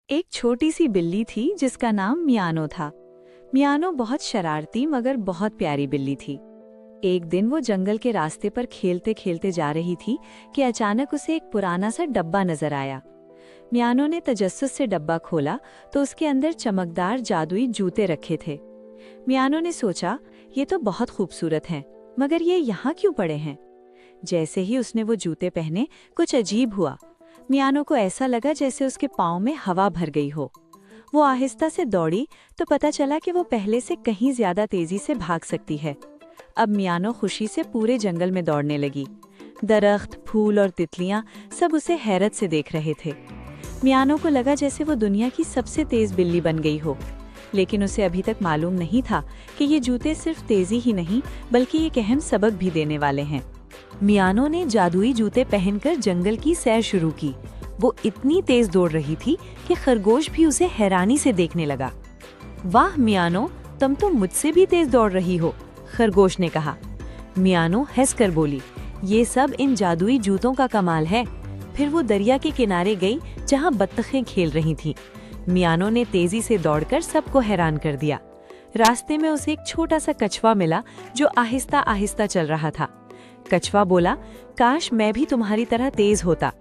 एक छोटी सी बिल्ली थी जिसका नाम मियानो था। मियानो बहुत शरारती मगर बहुत प्यारी बिल्ली थी। एक दिन वो जंगल के रास्ते पर खेलते खेलते जा रही थी कि अचानक उसे एक पुराना सा डब्बा नजर आया। मियानो ने तजस्सुस से डब्बा खोला तो उसके अंदर चमकदार जादुई जूते रखे थे। मियानो ने सोचा, ये तो बहुत खूबसूरत हैं, मगर ये यहाँ क्यों पड़े हैं? जैसे ही उसने वो जूते पहने कुछ अजीब हुआ। मियानो को ऐसा लगा जैसे उसके पाँव में हवा भर गई हो। वो आहिस्ता से दौड़ी तो पता चला कि वो पहले से कहीं ज्यादा तेजी से भाग सकती है। अब मियानो खुशी से पूरे जंगल में दौड़ने लगी। दरख्त, फूल और तितलियां सब उसे हैरत से देख रहे थे। मियानो को लगा जैसे वो दुनिया की सबसे तेज बिल्ली बन गई हो। लेकिन उसे अभी तक मालूम नहीं था कि ये जूते सिर्फ तेजी ही नहीं बल्कि एक अहम सबक भी देने वाले हैं। मियानो ने जादुई जूते पहनकर जंगल की सैर शुरू की। वो इतनी तेज दौड़ रही थी कि खरगोश भी उसे हैरानी से देखने लगा। वाह मियानो, तुम तो मुझसे भी तेज दौड़ रही हो, खरगोश ने कहा। मियानो हंसकर बोली, ये सब इन जादुई जूतों का कमाल है। फिर वो दरिया के किनारे गई जहाँ बत्तखें खेल रही थीं। मियानो ने तेजी से दौड़कर सबको हैरान कर दिया। रास्ते में उसे एक छोटा सा कछुआ मिला जो आहिस्ता आहिस्ता चल रहा था। कछुआ बोला, काश मैं भी तुम्हारी तरह तेज होता।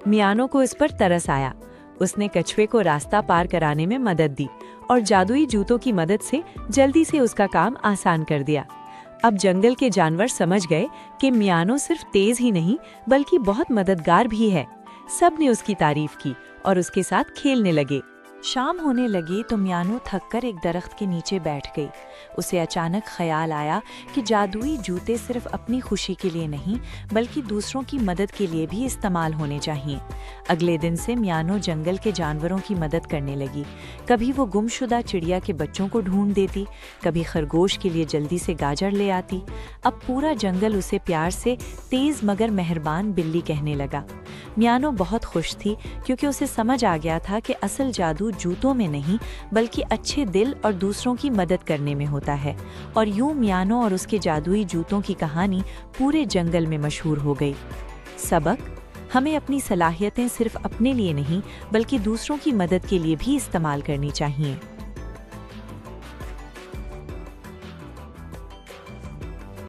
मियानो को इस पर तरस आया। उसने कछुए को रास्ता पार कराने में मदद दी और जादुई जूतों की मदद से जल्दी से उसका काम आसान कर दिया। अब जंगल के जानवर समझ गए कि मियानो सिर्फ तेज ही नहीं बल्कि बहुत मददगार भी है। सब ने उसकी तारीफ की और उसके साथ खेलने लगे। शाम होने लगी तो मियानो थककर एक दरख्त के नीचे बैठ गई। उसे अचानक ख्याल आया कि जादुई जूते सिर्फ अपनी खुशी के लिए नहीं बल्कि दूसरों की मदद के लिए भी इस्तेमाल होने चाहिए। अगले दिन से मियानो जंगल के जानवरों की मदद करने लगी। कभी वो गुमशुदा चिड़िया के बच्चों को ढूंढ देती, कभी खरगोश के लिए जल्दी से गाजर ले आती। अब पूरा जंगल उसे प्यार से तेज मगर मेहरबान बिल्ली कहने लगा। मियानो बहुत खुश थी क्योंकि उसे समझ आ गया था कि असल जादू जूतों में नहीं बल्कि अच्छे दिल और दूसरों की मदद करने में होता है। और यूं मियानो और उसके जादुई जूतों की कहानी पूरे जंगल में मशहूर हो गई। सबक: हमें अपनी सलाहियतें सिर्फ अपने लिए नहीं बल्कि दूसरों की मदद के लिए भी इस्तेमाल करनी चाहिए।